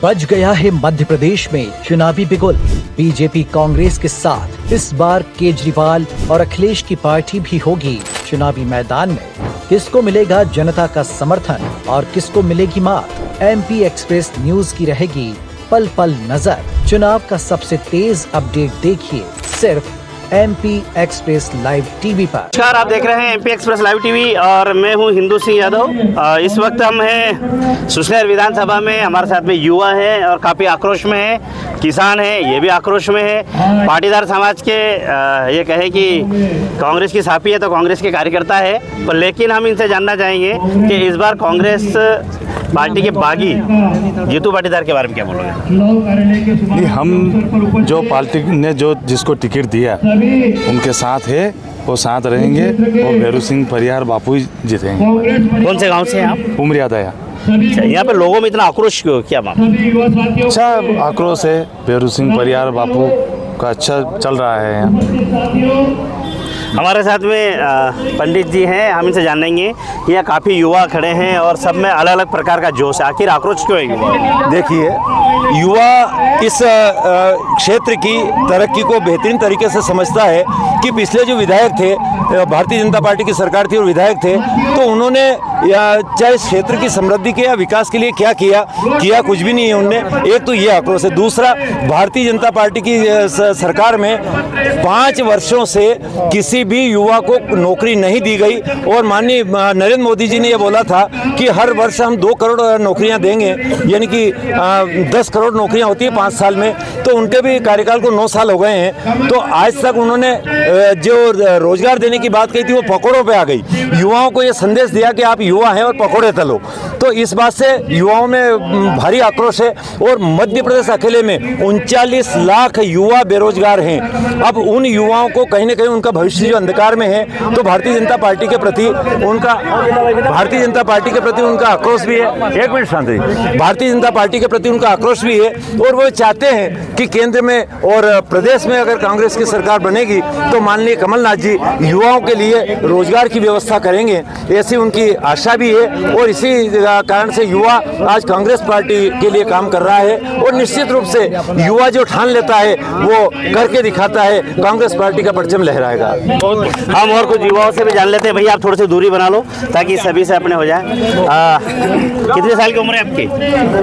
बज गया है मध्य प्रदेश में चुनावी बिगुल। बीजेपी कांग्रेस के साथ इस बार केजरीवाल और अखिलेश की पार्टी भी होगी चुनावी मैदान में। किसको मिलेगा जनता का समर्थन और किसको मिलेगी मात? एमपी एक्सप्रेस न्यूज की रहेगी पल पल नजर। चुनाव का सबसे तेज अपडेट देखिए सिर्फ एमपी एक्सप्रेस लाइव टीवी पर। नमस्कार, आप देख रहे हैं एमपी एक्सप्रेस लाइव टीवी और मैं हूं हिंदू सिंह यादव। इस वक्त हम हैं सुसनेर विधानसभा में। हमारे साथ में युवा हैं और काफ़ी आक्रोश में है, किसान हैं ये भी आक्रोश में है, पाटीदार समाज के ये कहे कि कांग्रेस की साफी है तो कांग्रेस के कार्यकर्ता है। पर लेकिन हम इनसे जानना चाहेंगे कि इस बार कांग्रेस पार्टी के बागी जीतू पाटीदार के बारे में क्या बोलोगे? हम जो पार्टी ने जो जिसको टिकट दिया उनके साथ है, वो साथ रहेंगे और भैरू सिंह परियार बापू ही जीतेंगे। कौन से गांव से हैं आप? उमरिया दया। यहाँ पे लोगों में इतना आक्रोश क्यों, क्या बात? अच्छा आक्रोश है, भैरू सिंह परियार बापू का अच्छा चल रहा है यहाँ। हमारे साथ में पंडित जी हैं, हम इनसे जानेंगे। यहाँ काफ़ी युवा खड़े हैं और सब में अलग अलग प्रकार का जोश है, आखिर आक्रोश क्यों है? देखिए, युवा इस क्षेत्र की तरक्की को बेहतरीन तरीके से समझता है कि पिछले जो विधायक थे, भारतीय जनता पार्टी की सरकार थी और विधायक थे, तो उन्होंने चाहे क्षेत्र की समृद्धि के या विकास के लिए क्या किया कुछ भी नहीं है उनने। एक तो ये आक्रोश है। दूसरा, भारतीय जनता पार्टी की सरकार में 5 वर्षों से किसी भी युवा को नौकरी नहीं दी गई और माननीय नरेंद्र मोदी जी ने ये बोला था कि हर वर्ष हम 2 करोड़ नौकरियां देंगे, यानी कि 10 करोड़ नौकरियां होती है 5 साल में। तो उनके भी कार्यकाल को 9 साल हो गए हैं, तो आज तक उन्होंने जो रोजगार देने की बात कही थी वो पकौड़ों पे आ गई। युवाओं को ये संदेश दिया कि आप युवा हैं और पकौड़े तलो। तो इस बात से युवाओं में भारी आक्रोश है और मध्य प्रदेश अकेले में 39 लाख युवा बेरोजगार हैं। अब उन युवाओं को कहीं ना कहीं उनका भविष्य जो अंधकार में है, तो भारतीय जनता पार्टी के प्रति उनका आक्रोश भी है। एक मिनट शांति। भारतीय जनता पार्टी के प्रति उनका आक्रोश भी है और वो चाहते हैं कि केंद्र में और प्रदेश में अगर कांग्रेस की सरकार बनेगी तो माननीय कमलनाथ जी युवाओं के लिए रोजगार की व्यवस्था करेंगे, ऐसी उनकी आशा भी है। और इसी कारण से युवा आज कांग्रेस पार्टी के लिए काम कर रहा है और निश्चित रूप से युवा जो ठान लेता है वो करके दिखाता है, कांग्रेस पार्टी का परचम लहराएगा। हम और कुछ युवाओं से भी जान लेते हैं। भैया आप थोड़ी सी दूरी बना लो ताकि सभी से अपने हो जाए। कितने साल की उम्र है आपकी?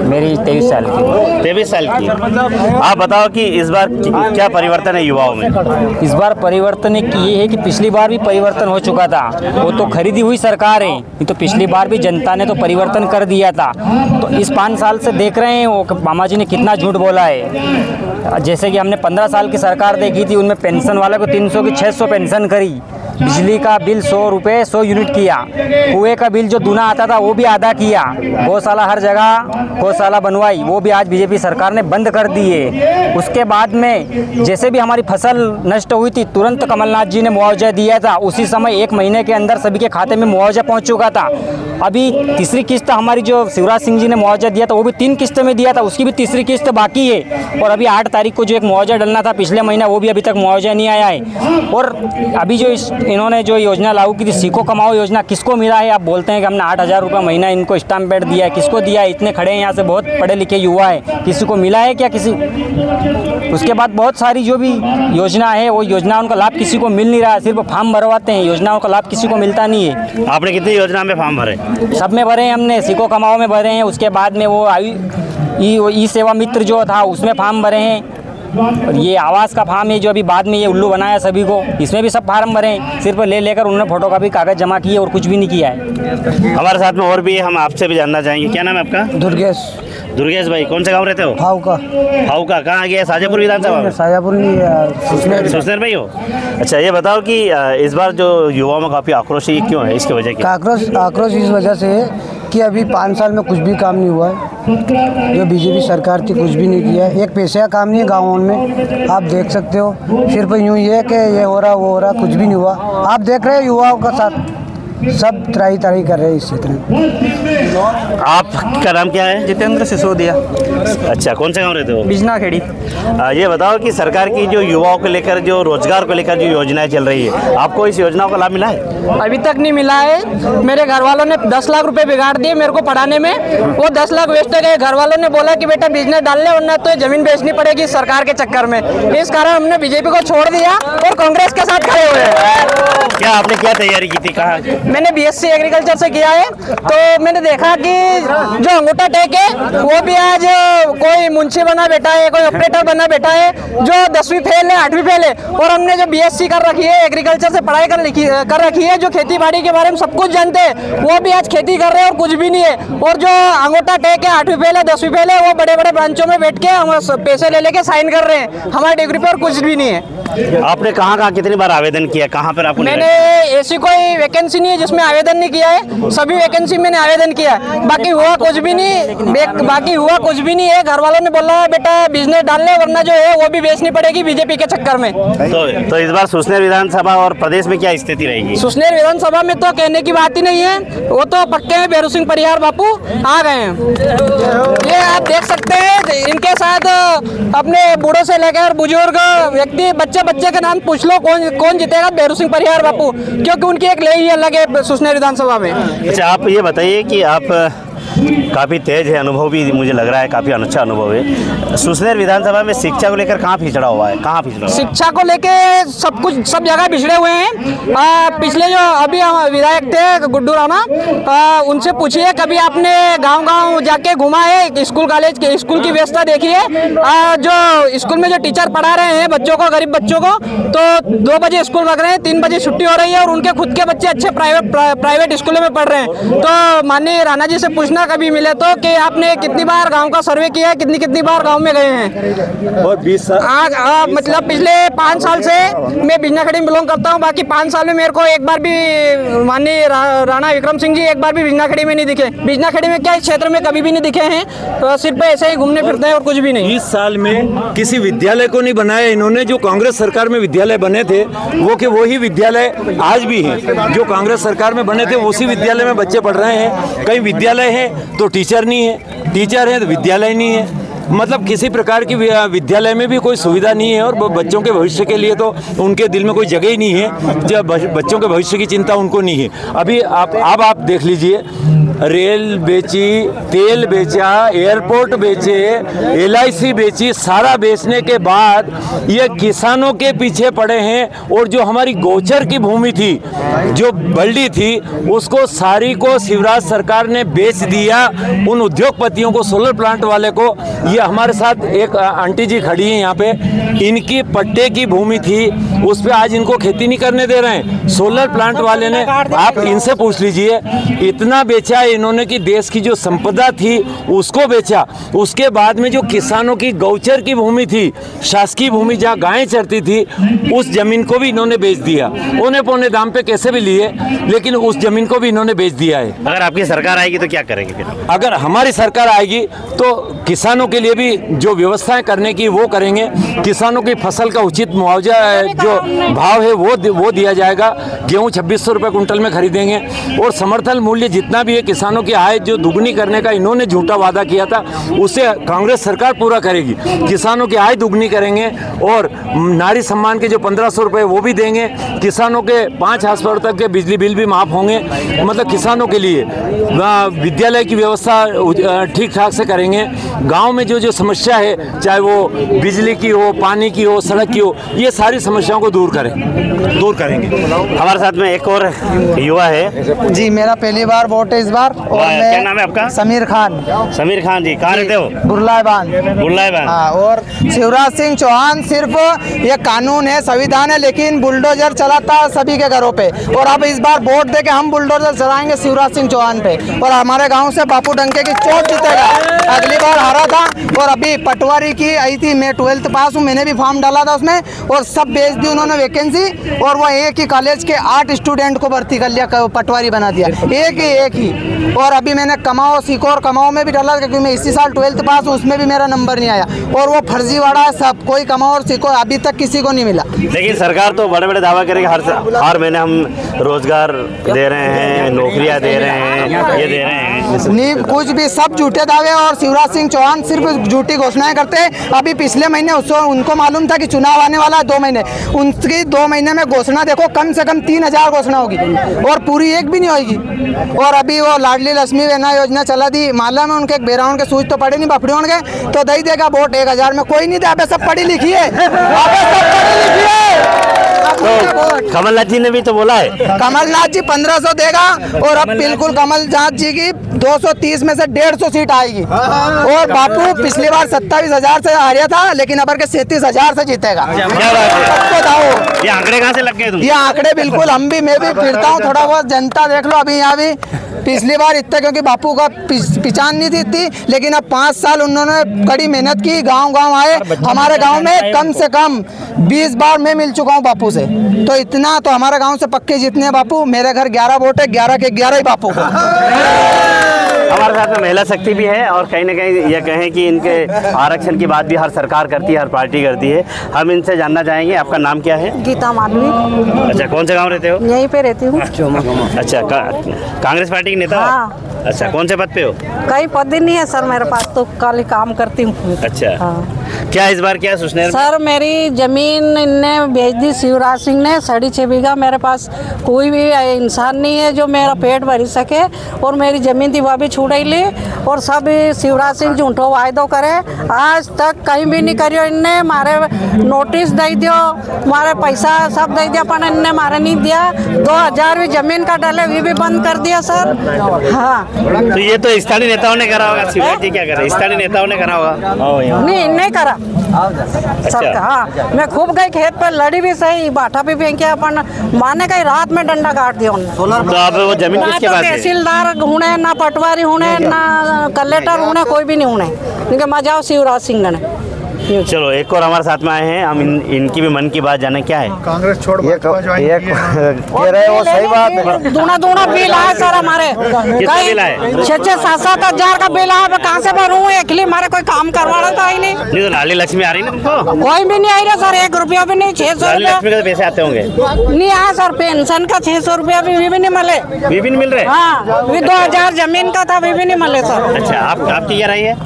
मेरी 23 साल की। 23 साल की। आप बताओ कि इस बार क्या परिवर्तन है युवाओं में? इस बार परिवर्तन ये है कि पिछली बार भी परिवर्तन हो चुका था, वो तो खरीदी हुई सरकार है। तो पिछली बार भी जनता ने तो परिवर्तन कर दिया था। तो इस 5 साल से देख रहे हैं वो मामा जी ने कितना झूठ बोला है। जैसे कि हमने 15 साल की सरकार देखी थी, उनमें पेंशन वाले को 300 की 600 पेंशन करी, बिजली का बिल 100 रुपये 100 यूनिट किया, कुएं का बिल जो दूना आता था वो भी आधा किया, गौशाला हर जगह गौशाला बनवाई, वो भी आज बीजेपी सरकार ने बंद कर दी है। उसके बाद में जैसे भी हमारी फसल नष्ट हुई थी तुरंत कमलनाथ जी ने मुआवजा दिया था, उसी समय 1 महीने के अंदर सभी के खाते में मुआवजा पहुंच चुका था। अभी तीसरी किस्त हमारी जो शिवराज सिंह जी ने मुआवजा दिया था वो भी 3 किस्त में दिया था, उसकी भी तीसरी किस्त बाकी है। और अभी 8 तारीख को जो एक मुआवजा डलना था पिछले महीना, वो भी अभी तक मुआवजा नहीं आया है। और अभी जो इन्होंने जो योजना लागू की थी, सीखो कमाओ योजना, किसको मिला है? आप बोलते हैं कि हमने 8,000 रुपये महीना इनको स्टाम्प पैड दिया है, किसको दिया है? इतने खड़े हैं यहाँ से, बहुत पढ़े लिखे युवा है, किसी को मिला है क्या? किसी उसके बाद बहुत सारी जो भी योजना है वो योजनाओं का लाभ किसी को मिल नहीं रहा है, सिर्फ फॉर्म भरवाते हैं, योजनाओं का लाभ किसी को मिलता नहीं है। आपने कितनी योजना में फॉर्म भरे? सब में भरे हैं हमने, सीखो कमाओ में भरे हैं, उसके बाद में वो ई सेवा मित्र जो था उसमें फॉर्म भरे हैं, और ये आवास का फार्म है जो अभी बाद में ये उल्लू बनाया सभी को, इसमें भी सब फार्म भरे हैं। सिर्फ लेकर उन्होंने फोटो का भी कागज जमा किए और कुछ भी नहीं किया है। हमारे साथ में और भी है, हम आपसे भी जानना चाहेंगे। क्या नाम है आपका? दुर्गेश भाई। कौन से गांव रहते हो? फाउका। कहाँ गया? शाजापुर विधानसभा में? शाजापुर सुसनेर भाई हो? अच्छा, ये बताओ कि इस बार जो युवाओं में काफ़ी आक्रोश है, ये क्यों है? इसकी वजह क्या? आक्रोश इस वजह से है कि अभी 5 साल में कुछ भी काम नहीं हुआ है। जो बीजेपी सरकार थी कुछ भी नहीं किया है, एक पैसे का काम नहीं है गाँवों में। आप देख सकते हो, सिर्फ यूँ ही है कि ये हो रहा वो हो रहा, कुछ भी नहीं हुआ। आप देख रहे हैं युवाओं का साथ सब त्राही त्राही कर रहे हैं इस क्षेत्र में। आपका नाम क्या है? जितेंद्र सिसोदिया, अच्छा, कौन सा गाँव रहते हो? बिजना खेड़ी। ये बताओ कि सरकार की जो युवाओं को लेकर, जो रोजगार को लेकर जो योजनाएं चल रही है, आपको इस योजनाओं का लाभ मिला है? अभी तक नहीं मिला है। मेरे घर वालों ने 10 लाख रुपए बिगाड़ दिए मेरे को पढ़ाने में। वो 10 लाख वेस्ट गए। घर वालों ने बोला कि बेटा बिजनेस डाल ले, वरना तो जमीन बेचनी पड़ेगी सरकार के चक्कर में। इस कारण हमने बीजेपी को छोड़ दिया और कांग्रेस के साथ खड़े हुए हैं। क्या आपने क्या तैयारी की थी? कहाँ? मैंने BSc एग्रीकल्चर से किया है। तो मैंने देखा कि जो अंगूठा टेक है वो भी आज कोई मुंशी बना बैठा है, कोई ऑपरेटर बना बैठा है, जो 10वीं फेल है, 8वीं फेल है। और हमने जो BSc कर रखी है, एग्रीकल्चर से पढ़ाई कर रखी है, जो खेती बाड़ी के बारे में सब कुछ जानते हैं, वो भी आज खेती कर रहे हैं और कुछ भी नहीं है। और जो अंगूठा टेक है, 8वीं फेल है, 10वीं फेल है, वो बड़े बड़े ब्रांचों में बैठ के हम पैसे ले लेके साइन कर रहे हैं। हमारी डिग्री पर कुछ भी नहीं है। आपने कहाँ कितनी बार आवेदन किया? कहाँ पर आपको? मैंने ऐसी कोई वैकेंसी नहीं है जिसमें आवेदन नहीं किया है। सभी वैकेंसी मैंने आवेदन किया है। बाकी हुआ कुछ भी नहीं है। घर वालों ने बोला बेटा बिजनेस डाल ले, वरना जो है वो भी बेचनी पड़ेगी बीजेपी के चक्कर में। तो इस बार सुसनेर विधानसभा और प्रदेश में क्या स्थिति रहेगी? सुसनेर विधानसभा में तो कहने की बात ही नहीं है। वो तो पक्के हैं, भैरू सिंह परिहार बापू आ गए हैं। ये आप देख सकते हैं। इनके साथ अपने बूढ़ों से लेकर बुजुर्ग व्यक्ति, बच्चे के नाम पूछ लो, कौन जीतेगा? भैरू सिंह परिहार बापू, क्योंकि उनकी एक लई अलग है सुसनेर विधानसभा में। अच्छा, आप ये बताइए कि आप काफ़ी तेज है, अनुभव भी मुझे लग रहा है, काफ़ी अच्छा अनुभव है। सुसनेर विधानसभा में शिक्षा को लेकर कहाँ पिछड़ा हुआ है? कहाँ पिछड़ा? शिक्षा को लेकर सब जगह पिछड़े हुए हैं। पिछले जो अभी विधायक थे गुड्डू राणा, उनसे पूछिए कभी आपने गांव जाके घुमा है? स्कूल कॉलेज के स्कूल की व्यवस्था देखिए। जो स्कूल में जो टीचर पढ़ा रहे हैं बच्चों को, गरीब बच्चों को, तो 2 बजे स्कूल लग रहे हैं, 3 बजे छुट्टी हो रही है, और उनके खुद के बच्चे अच्छे प्राइवेट स्कूलों में पढ़ रहे हैं। तो माननीय राणा जी से पूछना कभी मिले तो कि आपने कितनी बार गांव का सर्वे किया है, कितनी बार गांव में गए हैं? और 20 साल मतलब पिछले 5 साल से मैं बिजना खड़ी में बिलोंग करता हूं। बाकी 5 साल में मेरे को एक बार भी माननीय राणा विक्रम सिंह जी एक बार भी बिजना खड़ी में नहीं दिखे। बिजना खड़ी में क्या इस क्षेत्र में कभी भी नहीं दिखे हैं। तो सिर्फ ऐसे ही घूमने फिरते हैं और कुछ भी नहीं। 20 साल में किसी विद्यालय को नहीं बनाया इन्होंने। जो कांग्रेस सरकार में विद्यालय बने थे वही विद्यालय आज भी हैं। जो कांग्रेस सरकार में बने थे उसी विद्यालय में बच्चे पढ़ रहे हैं। कई विद्यालय है तो टीचर नहीं है, टीचर है तो विद्यालय नहीं है। मतलब किसी प्रकार की विद्यालय में भी कोई सुविधा नहीं है। और बच्चों के भविष्य के लिए तो उनके दिल में कोई जगह ही नहीं है। जब बच्चों के भविष्य की चिंता उनको नहीं है। अभी आप देख लीजिए, रेल बेची, तेल बेचा, एयरपोर्ट बेचे, LIC बेची, सारा बेचने के बाद ये किसानों के पीछे पड़े हैं। और जो हमारी गोचर की भूमि थी, जो बल्डी थी, उसको सारी को शिवराज सरकार ने बेच दिया उन उद्योगपतियों को, सोलर प्लांट वाले को। ये हमारे साथ एक आंटी जी खड़ी हैं यहाँ पे, इनकी पट्टे की भूमि थी, उस पे आज इनको खेती नहीं करने दे रहे हैं। सोलर प्लांट वाले ने, आप इनसे पूछ लीजिए, इतना बेचा इन्होंने कि देश की जो संपदा थी उसको बेचा। उसके बाद में जो किसानों की गौचर की भूमि थी, शासकीय भूमि जहाँ गायें चरती थी, उस जमीन को भी इन्होंने बेच दिया। औने पौने दाम पे कैसे भी लिए, लेकिन उस जमीन को भी इन्होंने बेच दिया है। अगर आपकी सरकार आएगी तो क्या करेंगे फिर? अगर हमारी सरकार आएगी तो किसानों के लिए भी जो व्यवस्थाएं करने की वो करेंगे। किसानों की फसल का उचित मुआवजा जो भाव है वो दिया जाएगा। गेहूँ 2600 रुपये कुंटल में खरीदेंगे। और समर्थन मूल्य जितना भी है, किसानों की आय जो दुगनी करने का इन्होंने झूठा वादा किया था, उसे कांग्रेस सरकार पूरा करेगी। किसानों की आय दुगनी करेंगे और नारी सम्मान के जो 1500 रुपये वो भी देंगे। किसानों के 5 हॉर्स तक के बिजली बिल भी माफ़ होंगे। मतलब किसानों के लिए विद्यालय की व्यवस्था ठीक ठाक से करेंगे। गांव में जो समस्या है, चाहे वो बिजली की हो, पानी की हो, सड़क की हो, ये सारी समस्याओं को दूर करेंगे। हमारे साथ में एक और युवा है जी। मेरा पहली बार वोट है इस बार। और क्या नाम है आपका? समीर खान। समीर खान जी, कहाँ रहते हो? बुरलाईबान। हाँ। और शिवराज सिंह चौहान सिर्फ ये कानून है, संविधान है, लेकिन बुलडोजर चलाता है सभी के घरों पे। और अब इस बार वोट दे के हम बुलडोजर चलाएंगे शिवराज सिंह चौहान पे। और हमारे गाँव से बापू डंके की चोट जीतेगा। अगली बार हारा था। और अभी पटवारी की आई थी, मैं 12th पास हूँ, मैंने भी फॉर्म डाला था उसमें, और सब बेच दी उन्होंने वैकेंसी। और वो एक ही कॉलेज के 8 स्टूडेंट को भर्ती कर लिया, पटवारी बना दिया। एक ही और अभी मैंने कमाओ सीखो और कमाओ में भी डाला क्योंकि मैं इसी साल 12th पास हूँ, उसमें भी मेरा नंबर नहीं आया। और वो फर्जीवाड़ा है सब, कोई कमाओ और सीखो अभी तक किसी को नहीं मिला। लेकिन सरकार तो बड़े बड़े दावा करेगी हर महीने हम रोजगार दे रहे हैं, नौकरियां दे रहे हैं, ये दे रहे हैं। नहीं, कुछ भी सब झूठे दावे। और शिवराज सिंह चौहान सिर्फ झूठी घोषणाएं करते हैं। अभी पिछले महीने उनको मालूम था कि चुनाव आने वाला है 2 महीने, उनकी 2 महीने में घोषणा देखो कम से कम 3000 घोषणा होगी और पूरी एक भी नहीं होगी। और अभी वो लाडली लक्ष्मी बहना योजना चला दी, माला में उनके बेराउन के सूझ तो पड़े नहीं, बफड़ी होंगे तो दे देगा वोट 1000 में, कोई नहीं दे। अबे सब पढ़ी लिखी है, तो कमलनाथ जी ने भी तो बोला है, कमलनाथ जी 1500 देगा और अब बिल्कुल कमलनाथ जी की 230 में से 150 सीट आएगी। और बापू पिछली बार 27,000 से हारा था, लेकिन अब के 37,000 से जीतेगा। ये आंकड़े कहाँ से लग गए तुम? ये आंकड़े बिल्कुल मैं भी फिरता हूँ थोड़ा बहुत, जनता देख लो। अभी यहाँ भी पिछली बार इतना क्योंकि बापू का पहचान नहीं थी इतनी, लेकिन अब 5 साल उन्होंने कड़ी मेहनत की, गांव आए। हमारे गांव में कम से कम 20 बार मैं मिल चुका हूं बापू से, तो इतना तो हमारे गांव से पक्के जितने बापू। मेरे घर 11 वोट है, 11 के 11 ही बापू को। हमारे साथ में महिला शक्ति भी है और कहीं ना कहीं ये कहें कि इनके आरक्षण की बात भी हर सरकार करती है, हर पार्टी करती है। हम इनसे जानना चाहेंगे, आपका नाम क्या है? गीता माधवी। अच्छा, कौन से गाँव रहते हो? यहीं पे रहती हूँ। अच्छा, कांग्रेस पार्टी के नेता? हाँ। अच्छा, कौन से पद पे हो? कई पद नहीं है सर मेरे पास, तो खाली काम करती हूँ। अच्छा। हाँ। क्या इस बार क्या सुशनेर? सर मेरी जमीन इनने बेच दी शिवराज सिंह ने, 6.5 बीघा। मेरे पास कोई भी इंसान नहीं है जो मेरा पेट भर सके, और मेरी जमीन थी वह भी छुड़ाई ली। और सब शिवराज सिंह झूठो वायदो करे, आज तक कहीं भी नहीं करियो इनने। मारे नोटिस दे दियो, मारे पैसा सब दे दिया, पर इनने मारे नहीं दिया। 2000 भी जमीन का डाले वे भी बंद कर दिया सर। हाँ, तो ये तो स्थानीय नेताओं ने करा होगा। शिवराज जी क्या करे? स्थानीय नेताओं ने करा होगा। नहीं करा सर। हाँ, मैं खूब गई खेत पर, लड़ी भी सही, बाठा भी फेंके, अपन माने कहीं रात में डंडा काट दिया उन्होंने। तो अब वो जमीन किसके पास है? तहसीलदार होने, ना पटवारी होने, ना कलेक्टर होने, कोई भी नहीं होने, क्योंकि मजा शिवराज सिंह ने। चलो, एक और हमारे साथ में आए हैं, हम इनकी भी मन की बात जाने। क्या है? कांग्रेस छोड़ कह रहे हैं वो सही बात है। दूना बिल आया सर हमारे, 6-7 हजार का बिल आया। कहाँ से भरूँ? अकेले हमारे कोई काम करवाना था ही नहीं। तो लाली लक्ष्मी आ रही ना तुमको? कोई भी नहीं आई रहा सर, 1 रुपया भी नहीं। 600 लाली लक्ष्मी के पैसे आते होंगे? नहीं आया सर, पेंशन का 600 रुपया भी नहीं मिले। वे भी नहीं मिल रहे? हाँ, 2000 जमीन का था, वे भी नहीं मिले सर। अच्छा, आपकी क्या राय है?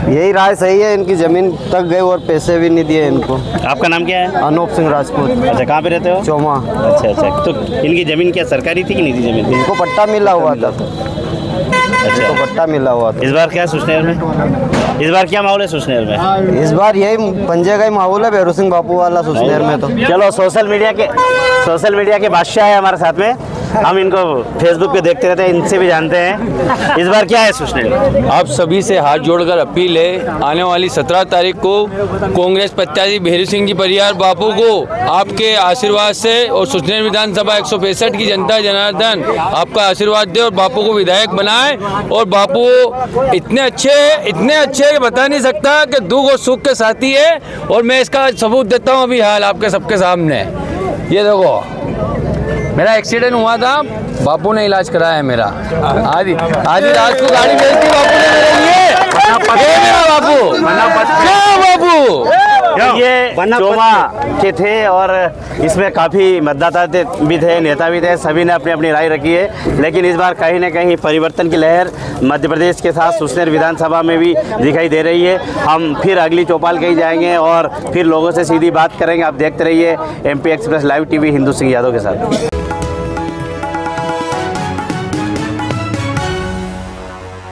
यही राय सही है, इनकी जमीन तक गई और पैसे भी नहीं दिए इनको। आपका नाम क्या है? अनूप सिंह राजपूत। अच्छा, कहाँ पे रहते हो? चौमा। अच्छा, तो इनकी जमीन क्या सरकारी थी कि नहीं थी जमीन? इनको पट्टा मिला हुआ था। अच्छा, पट्टा मिला हुआ था। इस बार क्या सुशनेर में? इस बार क्या माहौल है सुशनेर में? इस बार यही पंजे का ही माहौल है, भैरू सिंह बापू वाला सुशनेर में। तो चलो, सोशल मीडिया के बादशाह है हमारे साथ में। हम इनको फेसबुक पे देखते रहते हैं, इनसे भी जानते हैं। इस बार क्या है सुशनेर? आप सभी से हाथ जोड़कर अपील है, आने वाली 17 तारीख को कांग्रेस प्रत्याशी भैरू सिंह जी परियार बापू को आपके आशीर्वाद से और सुशनेर विधानसभा 165 की जनता जनार्दन आपका आशीर्वाद दे और बापू को विधायक बनाए। और बापू इतने अच्छे कि बता नहीं सकता कि दुख और सुख के साथी है। और मैं इसका सबूत देता हूँ अभी हाल आपके सबके सामने। ये देखो, मेरा एक्सीडेंट हुआ था, बापू ने इलाज कराया है मेरा। आधी रात को गाड़ी भेज दी बापू ने मेरे लिए। मेरा बापू ये चोमा के थे और इसमें काफ़ी मतदाता भी थे, नेता भी थे, सभी ने अपनी अपनी राय रखी है। लेकिन इस बार कहीं ना कहीं परिवर्तन की लहर मध्य प्रदेश के साथ सुशनेर विधानसभा में भी दिखाई दे रही है। हम फिर अगली चौपाल कहीं जाएंगे और फिर लोगों से सीधी बात करेंगे। आप देखते रहिए MP express live TV Hindu Singh Yadav के साथ।